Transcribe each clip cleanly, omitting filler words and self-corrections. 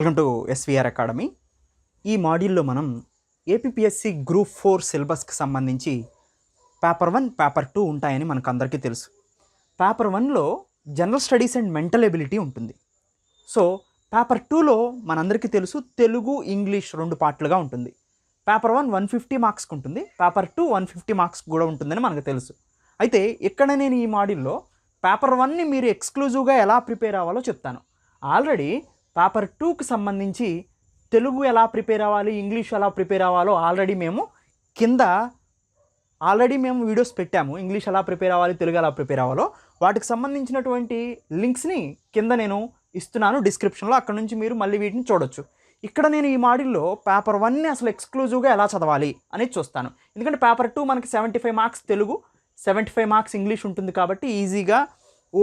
Welcome to SVR academy. ఈ మాడ్యూల్లో మనం ఏపీపీఎస్సి గ్రూప్ 4 సిలబస్కి సంబంధించి పేపర్ 1, పేపర్ 2 ఉంటాయని మనకు అందరికీ తెలుసు. పేపర్ 1లో general studies and mental ability ఉంటుంది. సో పేపర్ 2లో మనందరికీ తెలుసు తెలుగు, ఇంగ్లీష్ 2 పార్ట్లుగా ఉంటుంది. పేపర్ 1 150 మార్క్స్కి ఉంటుంది, పేపర్ 2 150 మార్క్స్కి కూడా ఉంటుందని మనకు తెలుసు. అయితే ఇక్కడ నేను ఈ మాడ్యూల్లో పేపర్ 1ని మీరు ఎక్స్క్లూజివ్గా ఎలా ప్రిపేర్ అవ్వాలో చెప్తాను. ఆల్రెడీ పేపర్ 2కి సంబంధించి తెలుగు ఎలా ప్రిపేర్ అవ్వాలి, ఇంగ్లీష్ ఎలా ప్రిపేర్ అవ్వాలో ఆల్రెడీ మేము వీడియోస్ పెట్టాము. ఇంగ్లీష్ ఎలా ప్రిపేర్ అవ్వాలి, తెలుగు ఎలా ప్రిపేర్ అవ్వాలో వాటికి సంబంధించినటువంటి లింక్స్ని కింద నేను ఇస్తున్నాను డిస్క్రిప్షన్లో. అక్కడ నుంచి మీరు మళ్ళీ వీటిని చూడొచ్చు. ఇక్కడ నేను ఈ మాడ్యూల్లో పేపర్ 1ని అసలు ఎక్స్క్లూజివ్గా ఎలా చదవాలి అనేది చూస్తాను. ఎందుకంటే పేపర్ 2 మనకి 75 మార్క్స్ తెలుగు, 75 మార్క్స్ ఇంగ్లీష్ ఉంటుంది కాబట్టి ఈజీగా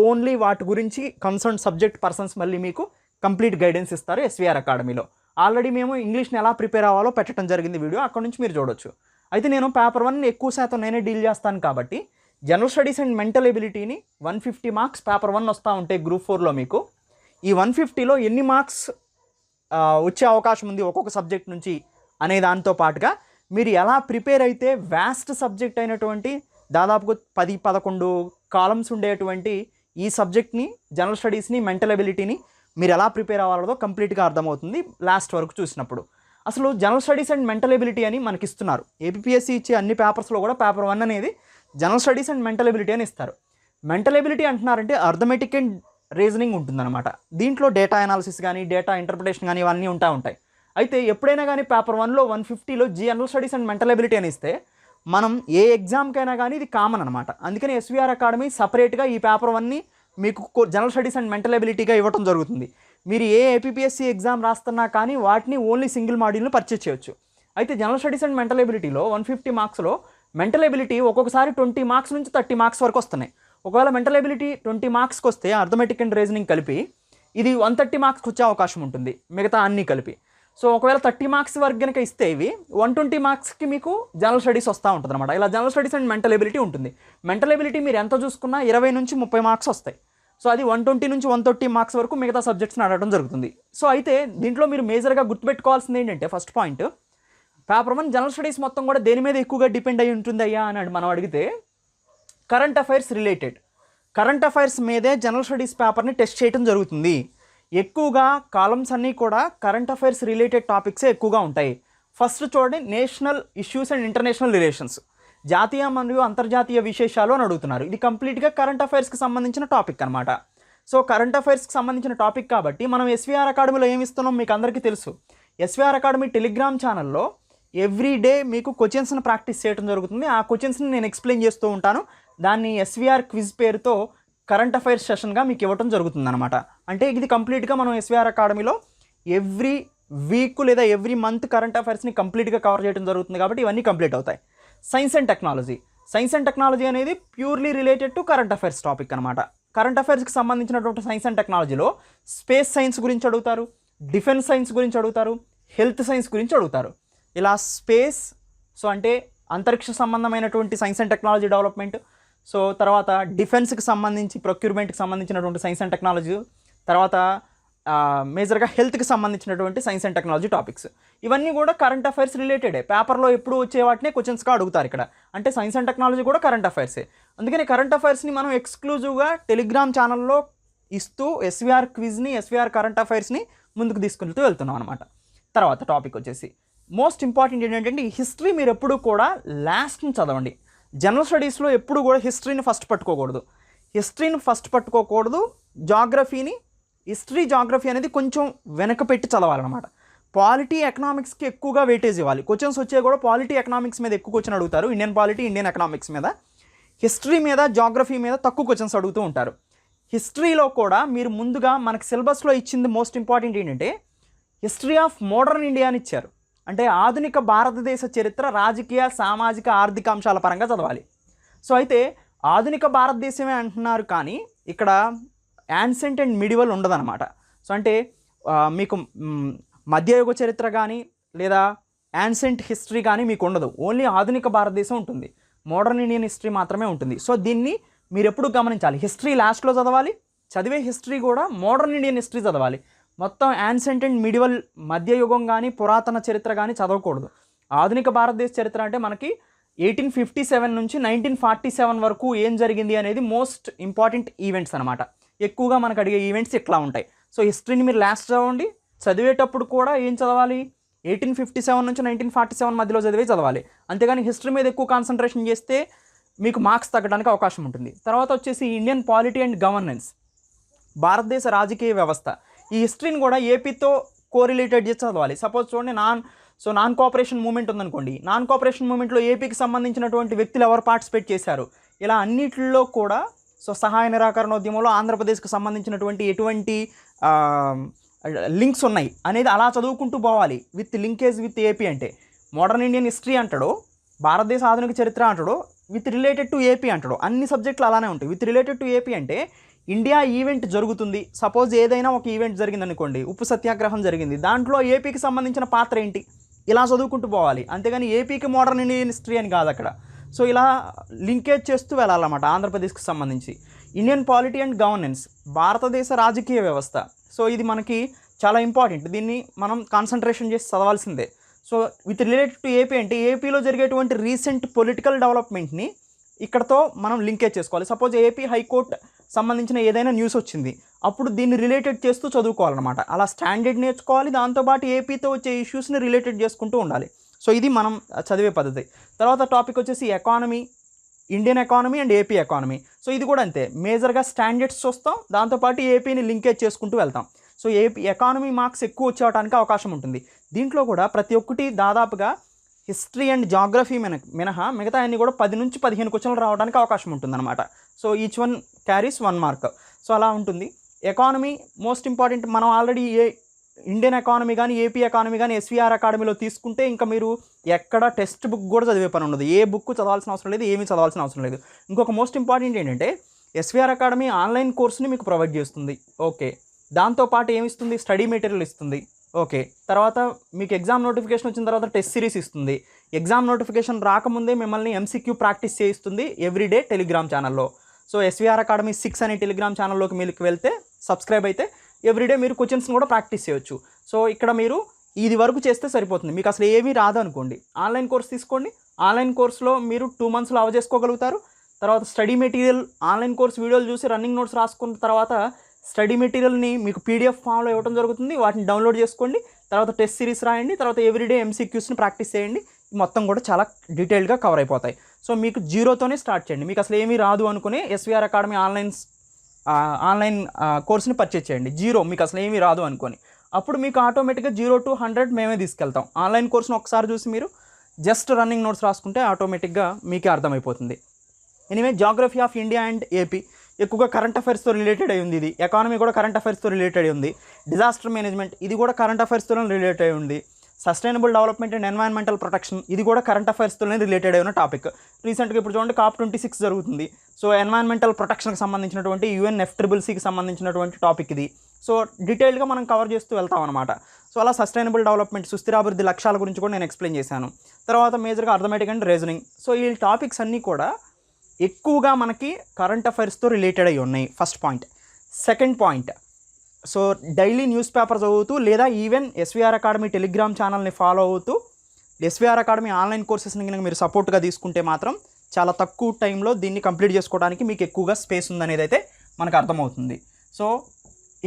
ఓన్లీ వాటి గురించి కన్సర్న్ సబ్జెక్ట్ పర్సన్స్ మళ్ళీ మీకు కంప్లీట్ గైడెన్స్ ఇస్తారు ఎస్విఆర్ అకాడమీలో. ఆల్రెడీ మేము ఇంగ్లీష్ని ఎలా ప్రిపేర్ అవ్వాలో పెట్టడం జరిగింది వీడియో, అక్కడ నుంచి మీరు చూడొచ్చు. అయితే నేను పేపర్ 1ని ఎక్కువ శాతం నేనే డీల్ చేస్తాను కాబట్టి జనరల్ స్టడీస్ అండ్ మెంటల్ ఎబిలిటీని 150 మార్క్స్ పేపర్ 1 వస్తూ ఉంటే గ్రూప్ 4లో మీకు ఈ 150లో ఎన్ని మార్క్స్ వచ్చే అవకాశం ఉంది ఒక్కొక్క సబ్జెక్ట్ నుంచి అనే దాంతో పాటుగా మీరు ఎలా ప్రిపేర్ అయితే వ్యాస్ట్ సబ్జెక్ట్ అయినటువంటి దాదాపుగా 10-11 కాలమ్స్ ఉండేటువంటి ఈ సబ్జెక్ట్ని, జనరల్ స్టడీస్ని, మెంటల్ ఎబిలిటీని మీరు ఎలా ప్రిపేర్ అవ్వాలో కంప్లీట్గా అర్థమవుతుంది లాస్ట్ వరకు చూసినప్పుడు. అసలు general studies and mental ability అని మనకి ఇస్తున్నారు. ఏపీపీఎస్సీ ఇచ్చే అన్ని పేపర్స్లో కూడా పేపర్ 1 అనేది general studies and mental ability అని ఇస్తారు. మెంటల్ ఎబిలిటీ అంటున్నారంటే అర్థమెటిక్ అండ్ రీజనింగ్ ఉంటుందన్నమాట. దీంట్లో డేటా అనాలిసిస్ కానీ, డేటా ఇంటర్ప్రిటేషన్ కానీ ఇవన్నీ ఉంటాయి. అయితే ఎప్పుడైనా కానీ పేపర్ 1లో 150లో general studies and mental ability అని ఇస్తే మనం ఏ ఎగ్జామ్కైనా కానీ ఇది కామన్ అనమాట. అందుకని ఎస్విఆర్ అకాడమీ సపరేట్గా ఈ పేపర్ 1ని మీకు జనరల్ స్టడీస్ అండ్ మెంటల్ ఎబిలిటీగా ఇవ్వడం జరుగుతుంది. మీరు ఏ ఏపీపీఎస్సీ ఎగ్జామ్ రాస్తున్నా కానీ వాటిని ఓన్లీ సింగిల్ మాడ్యూల్ని పర్చేస్ చేయొచ్చు. అయితే జనరల్ స్టడీస్ అండ్ మెంటల్ ఎబిలిటీలో 150 మార్క్స్లో మెంటల్ ఎబిలిటీ ఒక్కొక్కసారి 20 మార్క్స్ నుంచి 30 మార్క్స్ వరకు వస్తున్నాయి. ఒకవేళ మెంటల్ ఎబిలిటీ 20 మార్క్స్కి వస్తే అర్థమెటిక్ అండ్ రీజనింగ్ కలిపి ఇది 130 మార్క్స్కి వచ్చే అవకాశం ఉంటుంది, మిగతా అన్నీ కలిపి. సో ఒకవేళ 30 మార్క్స్ వరకు కనుక ఇస్తే ఇవి 120 మార్క్స్కి మీకు జనరల్ స్టడీస్ వస్తూ ఉంటుంది అనమాట. ఇలా general studies and mental ability ఉంటుంది. మెంటల్ ఎబిలిటీ మీరు ఎంత చూసుకున్నా 20 నుంచి 30 మార్క్స్ వస్తాయి. సో అది 120 నుంచి 130 మార్క్స్ వరకు మిగతా సబ్జెక్ట్స్ని అడగడం జరుగుతుంది. సో అయితే దీంట్లో మీరు మేజర్గా గుర్తుపెట్టుకోవాల్సింది ఏంటంటే first point, paper 1 general studies మొత్తం కూడా దేని మీద ఎక్కువగా డిపెండ్ అయ్యి ఉంటుంది అయ్యా అని మనం అడిగితే current affairs related, current affairs మీదే జనరల్ స్టడీస్ పేపర్ని టెస్ట్ చేయడం జరుగుతుంది. ఎక్కువగా కాలమ్స్ అన్నీ కూడా కరెంట్ అఫైర్స్ రిలేటెడ్ టాపిక్సే ఎక్కువగా ఉంటాయి. ఫస్ట్ చూడండి, national issues and international relations, జాతీయ మరియు అంతర్జాతీయ విశేషాలు అని అడుగుతున్నారు. ఇది కంప్లీట్గా కరెంట్ అఫైర్స్కి సంబంధించిన టాపిక్ అనమాట. సో కరెంట్ అఫైర్స్కి సంబంధించిన టాపిక్ కాబట్టి మనం ఎస్విఆర్ అకాడమీలో ఏమి ఇస్తున్నాం మీకు అందరికీ తెలుసు. ఎస్విఆర్ అకాడమీ టెలిగ్రామ్ ఛానల్లో ఎవ్రీ డే మీకు క్వశ్చన్స్ని ప్రాక్టీస్ చేయడం జరుగుతుంది. ఆ క్వశ్చన్స్ని నేను ఎక్స్ప్లెయిన్ చేస్తూ ఉంటాను. దాన్ని ఎస్విఆర్ క్విజ్ పేరుతో కరెంట్ అఫైర్స్ సెషన్గా మీకు ఇవ్వడం జరుగుతుంది అనమాట. అంటే ఇది కంప్లీట్గా మనం ఎస్విఆర్ అకాడమీలో ఎవ్రీ వీక్ లేదా ఎవ్రీ మంత్ కరెంట్ అఫైర్స్ని కంప్లీట్గా కవర్ చేయడం జరుగుతుంది కాబట్టి ఇవన్నీ కంప్లీట్ అవుతాయి. సైన్స్ అండ్ టెక్నాలజీ అనేది purely related to current affairs topic అనమాట. కరెంట్ అఫైర్స్కి సంబంధించినటువంటి సైన్స్ అండ్ టెక్నాలజీలో స్పేస్ సైన్స్ గురించి అడుగుతారు, డిఫెన్స్ సైన్స్ గురించి అడుగుతారు, హెల్త్ సైన్స్ గురించి అడుగుతారు. ఇలా స్పేస్, సో అంటే అంతరిక్ష సంబంధమైనటువంటి science and technology development, so తర్వాత డిఫెన్స్కి సంబంధించి ప్రొక్యూర్మెంట్కి సంబంధించినటువంటి సైన్స్ అండ్ టెక్నాలజీ, తర్వాత మేజర్గా హెల్త్కి సంబంధించినటువంటి సైన్స్ అండ్ టెక్నాలజీ టాపిక్స్, ఇవన్నీ కూడా కరెంట్ అఫైర్స్ రిలేటెడే. పేపర్లో ఎప్పుడు వచ్చే వాటినే క్వశ్చన్స్గా అడుగుతారు ఇక్కడ. అంటే సైన్స్ అండ్ టెక్నాలజీ కూడా కరెంట్ అఫైర్సే. అందుకని కరెంట్ అఫైర్స్ని మనం ఎక్స్క్లూజివ్గా టెలిగ్రామ్ ఛానల్లో ఇస్తూ ఎస్విఆర్ క్విజ్ని, ఎస్విఆర్ కరెంట్ అఫైర్స్ని ముందుకు తీసుకుంటూ వెళ్తున్నాం అనమాట. తర్వాత టాపిక్ వచ్చేసి మోస్ట్ ఇంపార్టెంట్ ఏంటంటే హిస్టరీ మీరు ఎప్పుడు కూడా లాస్ట్ని చదవండి. జనరల్ స్టడీస్లో ఎప్పుడు కూడా హిస్టరీని ఫస్ట్ పట్టుకోకూడదు. జాగ్రఫీ అనేది కొంచెం వెనక పెట్టి చదవాలన్నమాట. పాలిటీ, ఎకనామిక్స్కి ఎక్కువగా వెయిటేజ్ ఇవ్వాలి. క్వశ్చన్స్ వచ్చే కూడా పాలిటీ, ఎకనామిక్స్ మీద ఎక్కువ క్వశ్చన్ అడుగుతారు. ఇండియన్ పాలిటీ, ఇండియన్ ఎకనామిక్స్ మీద. హిస్టరీ మీద, జాగ్రఫీ మీద తక్కువ క్వశ్చన్స్ అడుగుతూ ఉంటారు. హిస్టరీలో కూడా మీరు ముందుగా మనకి సిలబస్లో ఇచ్చింది మోస్ట్ ఇంపార్టెంట్ ఏంటంటే హిస్టరీ ఆఫ్ మోడర్న్ ఇండియా అని ఇచ్చారు. అంటే ఆధునిక భారతదేశ చరిత్ర రాజకీయ, సామాజిక, ఆర్థిక అంశాల పరంగా చదవాలి. సో అయితే ఆధునిక భారతదేశమే అంటున్నారు కానీ ఇక్కడ యాన్సెంట్ అండ్ మిడివల్ ఉండదన్నమాట. సో అంటే మీకు మధ్యయుగ చరిత్ర కానీ లేదా యాన్సెంట్ హిస్టరీ కానీ మీకు ఉండదు. ఓన్లీ ఆధునిక భారతదేశం ఉంటుంది, మోడర్న్ ఇండియన్ హిస్టరీ మాత్రమే ఉంటుంది. సో దీన్ని మీరు ఎప్పుడు గమనించాలి. హిస్టరీ లాస్ట్లో చదవాలి, చదివే హిస్టరీ కూడా మోడర్న్ ఇండియన్ హిస్టరీ చదవాలి. మొత్తం యాన్సెంట్ అండ్ మిడివల్ మధ్యయుగం కానీ పురాతన చరిత్ర కానీ చదవకూడదు. ఆధునిక భారతదేశ చరిత్ర అంటే మనకి 1857 నుంచి 1947 వరకు ఏం జరిగింది అనేది మోస్ట్ ఇంపార్టెంట్ ఈవెంట్స్ అనమాట. ఎక్కువగా మనకు అడిగే ఈవెంట్స్ ఇట్లా ఉంటాయి. సో హిస్టరీని మీరు లాస్ట్ చదవండి, చదివేటప్పుడు కూడా ఏం చదవాలి, 1857 నుంచి 1947 మధ్యలో చదవాలి. అంతేగాని హిస్టరీ మీద ఎక్కువ కాన్సన్ట్రేషన్ చేస్తే మీకు మార్క్స్ తగ్గడానికి అవకాశం ఉంటుంది. తర్వాత వచ్చేసి ఇండియన్ పాలిటీ అండ్ గవర్నెన్స్, భారతదేశ రాజకీయ వ్యవస్థ. ఈ హిస్టరీని కూడా ఏపీతో కోరిలేటెడ్ చేసి చదవాలి. సపోజ్ చూడండి, నాన్ కోఆపరేషన్ మూమెంట్ ఉందనుకోండి, నాన్ కోఆపరేషన్ మూమెంట్లో ఏపీకి సంబంధించినటువంటి వ్యక్తులు ఎవరు పార్టిసిపేట్ చేశారు, ఇలా అన్నిటిలో కూడా సో సహాయ నిరాకరణోద్యమంలో ఆంధ్రప్రదేశ్కి సంబంధించినటువంటి ఎటువంటి లింక్స్ ఉన్నాయి అనేది అలా చదువుకుంటూ పోవాలి. విత్ లింకేజ్ విత్ ఏపీ అంటే మోడర్న్ ఇండియన్ హిస్టరీ అంటాడో, భారతదేశ ఆధునిక చరిత్ర అంటాడో, విత్ రిలేటెడ్ టు ఏపీ అంటాడో, అన్ని సబ్జెక్టులు అలానే ఉంటాయి. విత్ రిలేటెడ్ టు ఏపీ అంటే ఇండియా ఈవెంట్ జరుగుతుంది, సపోజ్ ఏదైనా ఒక ఈవెంట్ జరిగింది అనుకోండి, ఉప్పు సత్యాగ్రహం జరిగింది, దాంట్లో ఏపీకి సంబంధించిన పాత్ర ఏంటి, ఇలా చదువుకుంటూ పోవాలి. అంతేగాని ఏపీకి మోడర్న్ ఇండియన్ హిస్టరీ అని కాదు అక్కడ. సో ఇలా లింకేజ్ చేస్తూ వెళ్ళాలన్నమాట ఆంధ్రప్రదేశ్కి సంబంధించి. ఇండియన్ పాలిటీ అండ్ గవర్నెన్స్, భారతదేశ రాజకీయ వ్యవస్థ. సో ఇది మనకి చాలా ఇంపార్టెంట్, దీన్ని మనం కాన్సన్ట్రేషన్ చేసి చదవాల్సిందే. So with related to AP అంటే ఏపీలో జరిగేటువంటి రీసెంట్ పొలిటికల్ డెవలప్మెంట్ని ఇక్కడతో మనం లింకేజ్ చేసుకోవాలి. సపోజ్ ఏపీ హైకోర్టు సంబంధించిన ఏదైనా న్యూస్ వచ్చింది, అప్పుడు దీన్ని రిలేటెడ్ చేస్తూ చదువుకోవాలన్నమాట. అలా స్టాండర్డ్ నేర్చుకోవాలి, దాంతోపాటు ఏపీతో వచ్చే ఇష్యూస్ని రిలేటెడ్ చేసుకుంటూ ఉండాలి. సో ఇది మనం చదివే పద్ధతి. తర్వాత టాపిక్ వచ్చేసి economy, Indian economy and AP economy. So ఇది కూడా అంతే, మేజర్గా స్టాండర్డ్స్ చూస్తాం, దాంతోపాటు ఏపీని లింకేజ్ చేసుకుంటూ వెళ్తాం. సో ఏపీ ఎకానమీ మార్క్స్ ఎక్కువ వచ్చేవడానికి అవకాశం ఉంటుంది. దీంట్లో కూడా ప్రతి ఒక్కటి దాదాపుగా హిస్టరీ అండ్ జాగ్రఫీ మినహా మిగతా అన్ని కూడా 10 నుంచి 15 క్వశ్చన్లు రావడానికి అవకాశం ఉంటుందన్నమాట. So each one carries 1 mark. So అలా ఉంటుంది. Economy most important. మనం ఆల్రెడీ ఇండియన్ ఎకానమీ కానీ ఏపీ ఎకానమీ కానీ ఎస్వీఆర్ అకాడమీలో తీసుకుంటే ఇంకా మీరు ఎక్కడ టెక్స్ట్ బుక్ కూడా చదివే పని ఉండదు. ఏ బుక్ చదవాల్సిన అవసరం లేదు, ఏమీ చదవాల్సిన అవసరం లేదు. ఇంకొక మోస్ట్ ఇంపార్టెంట్ ఏంటంటే ఎస్వీఆర్ అకాడమీ ఆన్లైన్ కోర్సుని మీకు ప్రొవైడ్ చేస్తుంది. ఓకే, దాంతోపాటు ఏమిస్తుంది, స్టడీ మెటీరియల్ ఇస్తుంది. ఓకే, తర్వాత మీకు ఎగ్జామ్ నోటిఫికేషన్ వచ్చిన తర్వాత టెస్ట్ సిరీస్ ఇస్తుంది. ఎగ్జామ్ నోటిఫికేషన్ రాకముందే మిమ్మల్ని ఎంసీక్యూ ప్రాక్టీస్ చేయిస్తుంది ఎవ్రీడే టెలిగ్రామ్ ఛానల్లో. సో ఎస్వీఆర్ అకాడమీ 6 అనే టెలిగ్రామ్ ఛానల్లోకి మీకు వెళ్తే సబ్స్క్రైబ్ అయితే ఎవ్రీడే మీరు క్వశ్చన్స్ని కూడా ప్రాక్టీస్ చేయొచ్చు. సో ఇక్కడ మీరు ఇది వరకు చేస్తే సరిపోతుంది. మీకు అసలు ఏమీ రాదు అనుకోండి, ఆన్లైన్ కోర్స్ తీసుకోండి. ఆన్లైన్ కోర్సులో మీరు 2 మంత్స్లో చేసుకోగలుగుతారు. తర్వాత స్టడీ మెటీరియల్ ఆన్లైన్ కోర్స్ వీడియోలు చూసి రన్నింగ్ నోట్స్ రాసుకున్న తర్వాత స్టడీ మెటీరియల్ని మీకు పీడిఎఫ్ ఫామ్లో ఇవ్వడం జరుగుతుంది. వాటిని డౌన్లోడ్ చేసుకోండి. తర్వాత టెస్ట్ సిరీస్ రాయండి. తర్వాత ఎవ్రీడే ఎంసీక్యూస్ని ప్రాక్టీస్ చేయండి. మొత్తం కూడా చాలా డీటెయిల్గా కవర్ అయిపోతాయి. సో మీకు జీరోతోనే స్టార్ట్ చేయండి. మీకు అసలు ఏమీ రాదు అనుకునే ఎస్వీఆర్ అకాడమీ ఆన్లైన్ కోర్స్ని పర్చేజ్ చేయండి. జీరో, మీకు అసలు ఏమీ రాదు అనుకొని. అప్పుడు మీకు ఆటోమేటిక్గా 0 to 100 మేమే తీసుకెళ్తాం. ఆన్లైన్ కోర్స్ని ఒకసారి చూసి మీరు జస్ట్ రన్నింగ్ నోట్స్ రాసుకుంటే ఆటోమేటిక్గా మీకే అర్థమైపోతుంది. Anyway, geography of India and AP ఎక్కువగా కరెంట్ అఫైర్స్తో రిలేటెడ్ అయి ఉంది. ఇది ఎకానమీ కూడా కరెంట్ అఫైర్స్తో రిలేటెడ్ అయి ఉంది. డిజాస్టర్ మేనేజ్మెంట్ ఇది కూడా కరెంట్ అఫైర్స్తో రిలేటెడ్ అయి ఉంది. Sustainable development and environmental protection ఇది కూడా కరెంట్ అఫైర్స్తోనే రిలేటెడ్ అయిన టాపిక్. రీసెంట్గా ఇప్పుడు చూడండి COP26 జరుగుతుంది. సో ఎన్వైరన్మెంటల్ ప్రొటెక్షన్కి సంబంధించినటువంటి UNFCCCకి సంబంధించినటువంటి టాపిక్ ఇది. సో డీటెయిల్గా మనం కవర్ చేస్తూ వెళ్తాం అనమాట. సో అలా సస్టైనబుల్ డెవలప్మెంట్, సుస్థిరాభివృద్ధి లక్ష్యాల గురించి కూడా నేను ఎక్స్ప్లెయిన్ చేశాను. తర్వాత మేజర్గా అర్థమెటిక్ అండ్ రీజనింగ్. సో ఈ టాపిక్స్ అన్నీ కూడా ఎక్కువగా మనకి కరెంట్ అఫైర్స్తో రిలేటెడ్ అయి ఉన్నాయి. First point. Second point, so daily news paper చదువుతూ లేదా ఈవెన్ ఎస్వీఆర్ అకాడమీ టెలిగ్రామ్ ఛానల్ని ఫాలో అవుతూ ఎస్వీఆర్ అకాడమీ ఆన్లైన్ కోర్సెస్ని కనుక మీరు సపోర్ట్గా తీసుకుంటే మాత్రం చాలా తక్కువ టైంలో దీన్ని కంప్లీట్ చేసుకోవడానికి మీకు ఎక్కువగా స్పేస్ ఉందనేది అయితే మనకు అర్థమవుతుంది. సో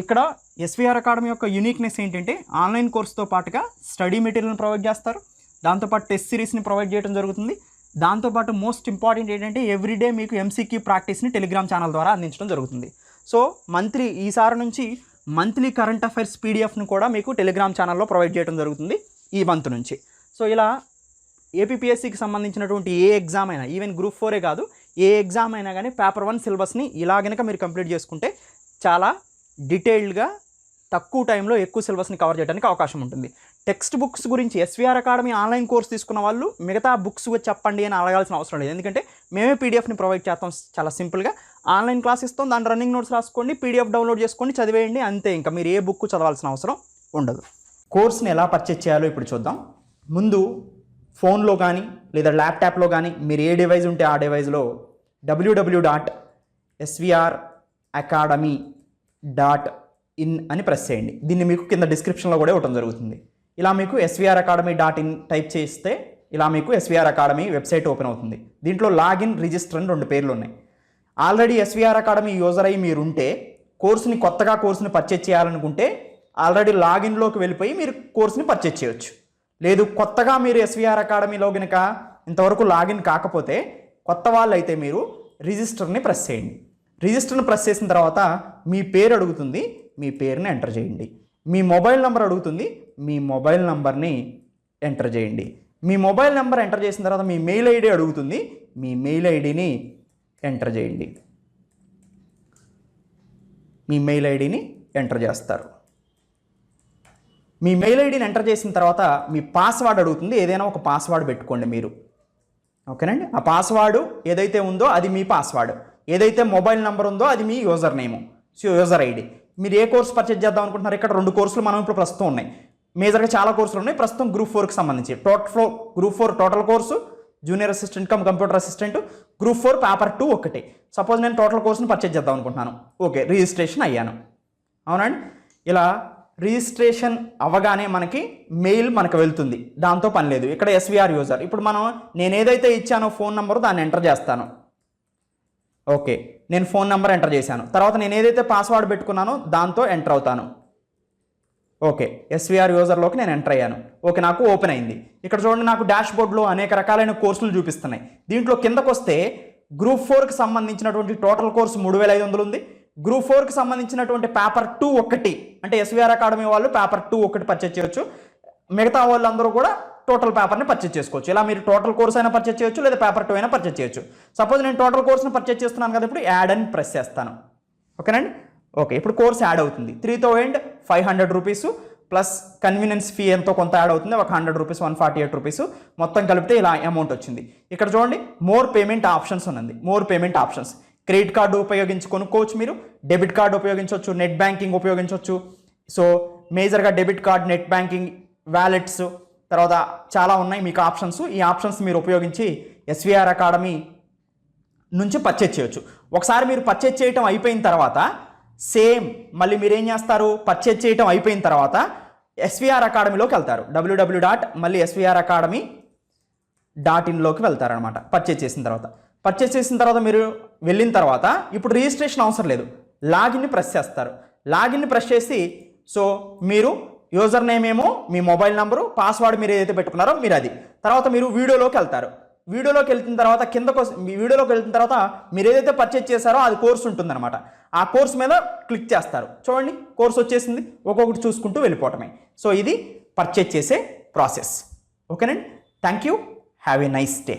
ఇక్కడ ఎస్వీఆర్ అకాడమీ యొక్క యూనిక్నెస్ ఏంటంటే ఆన్లైన్ కోర్స్తో పాటుగా స్టడీ మెటీరియల్ని ప్రొవైడ్ చేస్తారు. దాంతోపాటు టెస్ట్ సిరీస్ని ప్రొవైడ్ చేయడం జరుగుతుంది. దాంతోపాటు మోస్ట్ ఇంపార్టెంట్ ఏంటంటే ఎవ్రీడే మీకు ఎంసీక్యూ ప్రాక్టీస్ని టెలిగ్రామ్ ఛానల్ ద్వారా అందించడం జరుగుతుంది. సో ఈసారి నుంచి మంత్లీ కరెంట్ అఫైర్స్ పీడిఎఫ్ను కూడా మీకు టెలిగ్రామ్ ఛానల్లో ప్రొవైడ్ చేయడం జరుగుతుంది ఈ మంత్ నుంచి. సో ఇలా ఏపీపీఎస్సీకి సంబంధించినటువంటి ఏ ఎగ్జామ్ అయినా, ఈవెన్ గ్రూప్ 4 కాదు, ఏ ఎగ్జామ్ అయినా కానీ పేపర్ 1 సిలబస్ని ఇలా కనుక మీరు కంప్లీట్ చేసుకుంటే చాలా డీటెయిల్డ్గా తక్కువ టైంలో ఎక్కువ సిలబస్ని కవర్ చేయడానికి అవకాశం ఉంటుంది. టెక్స్ట్ బుక్స్ గురించి ఎస్వీఆర్ అకాడమీ ఆన్లైన్ కోర్స్ తీసుకున్న వాళ్ళు మిగతా బుక్స్ చెప్పండి అని అడగాల్సిన అవసరం లేదు. ఎందుకంటే మేమే పీడిఎఫ్ని ప్రొవైడ్ చేస్తాం. చాలా సింపుల్గా ఆన్లైన్ క్లాస్ ఇస్తాం, దాని రన్నింగ్ నోట్స్ రాసుకోండి, పీడిఎఫ్ డౌన్లోడ్ చేసుకోండి, చదివేయండి, అంతే. ఇంకా మీరు ఏ బుక్ చదవాల్సిన అవసరం ఉండదు. కోర్స్ని ఎలా పర్చేజ్ చేయాలో ఇప్పుడు చూద్దాం. ముందు ఫోన్లో కానీ లేదా ల్యాప్టాప్లో కానీ మీరు ఏ డివైస్ ఉంటే ఆ డివైస్లో www.svracademy.in ఇన్ అని ప్రెస్ చేయండి. దీన్ని మీకు కింద డిస్క్రిప్షన్లో కూడా ఇవ్వడం జరుగుతుంది. ఇలా మీకు svracademy.in టైప్ చేస్తే ఇలా మీకు ఎస్విఆర్ అకాడమీ వెబ్సైట్ ఓపెన్ అవుతుంది. దీంట్లో లాగిన్, రిజిస్టర్ అని 2 పేర్లు ఉన్నాయి. ఆల్రెడీ ఎస్విఆర్ అకాడమీ యూజర్ అయ్యి మీరుంటే కొత్తగా కోర్సుని పర్చేజ్ చేయాలనుకుంటే ఆల్రెడీ లాగిన్లోకి వెళ్ళిపోయి మీరు కోర్సుని పర్చేజ్ చేయొచ్చు. లేదు కొత్తగా మీరు ఎస్విఆర్ అకాడమీలో కనుక ఇంతవరకు లాగిన్ కాకపోతే కొత్త వాళ్ళు అయితే మీరు రిజిస్టర్ని ప్రెస్ చేయండి. రిజిస్టర్ని ప్రెస్ చేసిన తర్వాత మీ పేరు అడుగుతుంది, మీ పేరుని ఎంటర్ చేయండి. మీ మొబైల్ నెంబర్ అడుగుతుంది, మీ మొబైల్ నెంబర్ని ఎంటర్ చేయండి. మీ మొబైల్ నెంబర్ ఎంటర్ చేసిన తర్వాత మీ మెయిల్ ఐడి అడుగుతుంది, మీ మెయిల్ ఐడిని ఎంటర్ చేయండి. మీ మెయిల్ ఐడిని ఎంటర్ చేస్తారు. మీ మెయిల్ ఐడిని ఎంటర్ చేసిన తర్వాత మీ పాస్వర్డ్ అడుగుతుంది, ఏదైనా ఒక పాస్వర్డ్ పెట్టుకోండి మీరు. ఓకేనండి. ఆ పాస్వర్డ్ ఏదైతే ఉందో అది మీ పాస్వర్డ్, ఏదైతే మొబైల్ నెంబర్ ఉందో అది మీ యూజర్ నేము, యూజర్ ఐడి. మీరు ఏ కోర్సు పర్చేజ్ చేద్దాం అనుకుంటున్నారు? ఇక్కడ 2 కోర్సులు మనం ఇప్పుడు ప్రస్తుతం ఉన్నాయి. మేజర్గా చాలా కోర్సులు ఉన్నాయి. ప్రస్తుతం గ్రూప్ 4కి సంబంధించి group 4 total course, junior assistant cum computer assistant, group 4 paper 2 ఒకటి. సపోజ్ నేను టోటల్ కోర్సుని పర్చేజ్ చేద్దాం అనుకుంటున్నాను. ఓకే, రిజిస్ట్రేషన్ అయ్యాను. అవునండి. ఇలా రిజిస్ట్రేషన్ అవ్వగానే మనకి మెయిల్ మనకు వెళ్తుంది, దాంతో పని లేదు. ఇక్కడ ఎస్విఆర్ యూజర్, ఇప్పుడు నేను ఏదైతే ఇచ్చానో ఫోన్ నెంబరు దాన్ని ఎంటర్ చేస్తాను. ఓకే, నేను ఫోన్ నెంబర్ ఎంటర్ చేశాను. తర్వాత నేను ఏదైతే పాస్వర్డ్ పెట్టుకున్నానో దాంతో ఎంటర్ అవుతాను. ఓకే, ఎస్విఆర్ యూజర్లోకి నేను ఎంటర్ అయ్యాను. ఓకే, నాకు ఓపెన్ అయింది. ఇక్కడ చూడండి, నాకు డాష్ బోర్డ్లో అనేక రకాలైన కోర్సులు చూపిస్తున్నాయి. దీంట్లో కిందకు వస్తే గ్రూప్ 4కి సంబంధించినటువంటి టోటల్ కోర్సు 3500 ఉంది. గ్రూప్ 4కి సంబంధించినటువంటి పేపర్ 2 ఒకటి, అంటే ఎస్విఆర్ అకాడమీ వాళ్ళు పేపర్ 2 ఒకటి పర్చేజ్ చేయొచ్చు. మిగతా వాళ్ళందరూ కూడా టోటల్ పేపర్ని పర్చేజ్ చేసుకోవచ్చు. ఇలా మీరు టోటల్ కోర్స్ అయినా పర్చేజ్ చేయొచ్చు, లేదా పేపర్ 2 అయినా పర్చేజ్ చేయొచ్చు. సపోజ్ నేను టోటల్ కోర్స్ని పర్చేజ్ చేస్తున్నాను కదా, ఇప్పుడు యాడ్ అని ప్రెస్ చేస్తాను. ఓకేనండి. ఓకే, ఇప్పుడు కోర్స్ యాడ్ అవుతుంది. 3500 రూపీస్ ప్లస్ కన్వీనియన్స్ ఫీ ఎంతో కొంత యాడ్ అవుతుంది, ఒక 100 రూపీస్, 148 రూపీస్ మొత్తం కలిపితే ఇలా అమౌంట్ వచ్చింది. ఇక్కడ చూడండి, మోర్ పేమెంట్ ఆప్షన్స్ ఉన్నది. More payment options, credit card ఉపయోగించి కొనుక్కోవచ్చు, మీరు డెబిట్ కార్డు ఉపయోగించవచ్చు, నెట్ బ్యాంకింగ్ ఉపయోగించవచ్చు. సో మేజర్గా debit card, net banking, wallets, తర్వాత చాలా ఉన్నాయి మీకు ఆప్షన్స్. ఈ ఆప్షన్స్ మీరు ఉపయోగించి ఎస్విఆర్ అకాడమీ నుంచి పర్చేజ్ చేయొచ్చు. ఒకసారి మీరు పర్చేజ్ చేయటం అయిపోయిన తర్వాత సేమ్ మళ్ళీ మీరు ఏం చేస్తారు? పర్చేజ్ చేయటం అయిపోయిన తర్వాత ఎస్విఆర్ అకాడమీలోకి వెళ్తారు. www.svracademy.in వెళ్తారనమాట. పర్చేజ్ చేసిన తర్వాత మీరు వెళ్ళిన తర్వాత ఇప్పుడు రిజిస్ట్రేషన్ అవసరం లేదు, లాగిన్ని ప్రెస్ చేస్తారు. లాగిన్ని ప్రెస్ చేసి సో మీరు యూజర్ నేమ్ ఏమో మీ మొబైల్ నెంబరు, పాస్వర్డ్ మీరు ఏదైతే పెట్టుకున్నారో మీరు అది. తర్వాత మీరు వీడియోలోకి వెళ్తారు. వీడియోలోకి వెళ్తున్న తర్వాత వీడియోలోకి వెళ్తున్న తర్వాత మీరు ఏదైతే పర్చేజ్ చేశారో అది కోర్స్ ఉంటుందన్నమాట. ఆ కోర్స్ మీద క్లిక్ చేస్తారు. చూడండి, కోర్స్ వచ్చేసింది. ఒక్కొక్కటి చూసుకుంటూ వెళ్ళిపోవటమే. సో ఇది పర్చేజ్ చేసే ప్రాసెస్. ఓకేనండి. Thank you. Have a nice day.